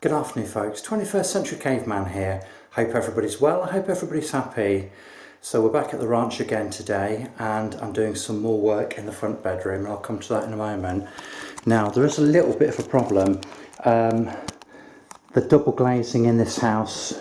Good afternoon folks, 21st Century Caveman here. Hope everybody's well, I hope everybody's happy. So we're back at the ranch again today and I'm doing some more work in the front bedroom and I'll come to that in a moment. Now there is a little bit of a problem. The double glazing in this house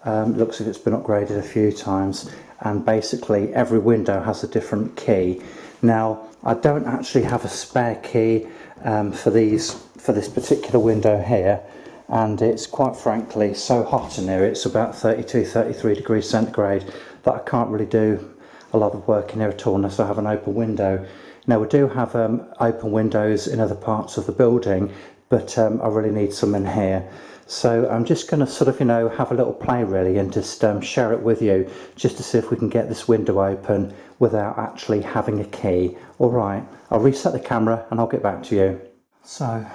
looks as if it's been upgraded a few times, and basically every window has a different key. Now I don't actually have a spare key for this particular window here, and it's quite frankly so hot in here, it's about 32-33 degrees centigrade, that I can't really do a lot of work in here at all unless I have an open window. Now we do have open windows in other parts of the building, but I really need some in here. So I'm just going to sort of, have a little play really and just share it with you, just to see if we can get this window open without actually having a key. Alright, I'll reset the camera and I'll get back to you. So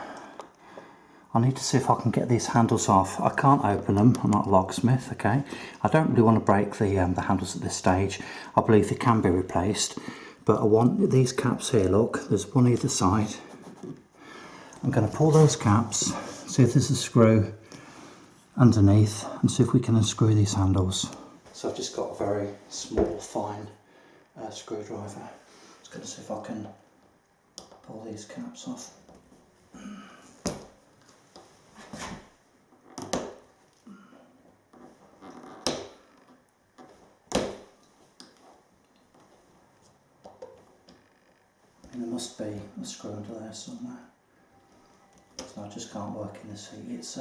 I need to see if I can get these handles off. I can't open them, I'm not a locksmith, okay? I don't really want to break the handles at this stage. I believe they can be replaced, but I want these caps here, look, there's one either side. I'm going to pull those caps, see if there's a screw underneath, and see if we can unscrew these handles. So I've just got a very small, fine screwdriver. Just going to see if I can pull these caps off. And there must be a screw under there somewhere. So I just can't work in this heat, it's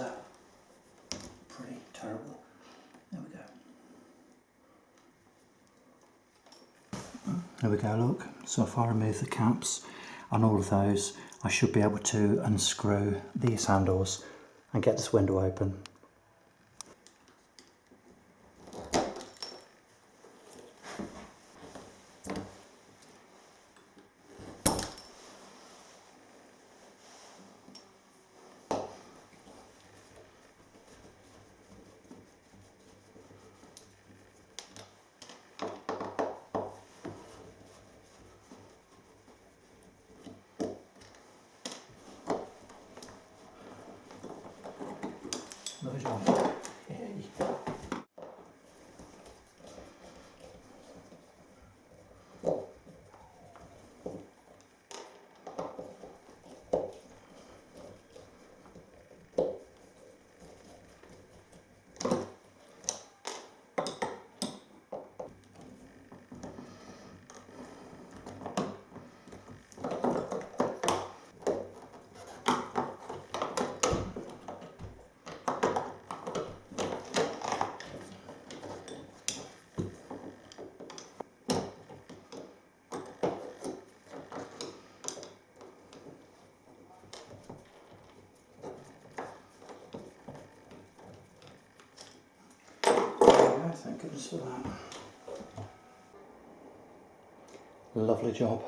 pretty terrible. There we go. There we go, look. So if I remove the caps on all of those, I should be able to unscrew these handles and get this window open. Lovely job. Yay. Thank goodness for that. Lovely job.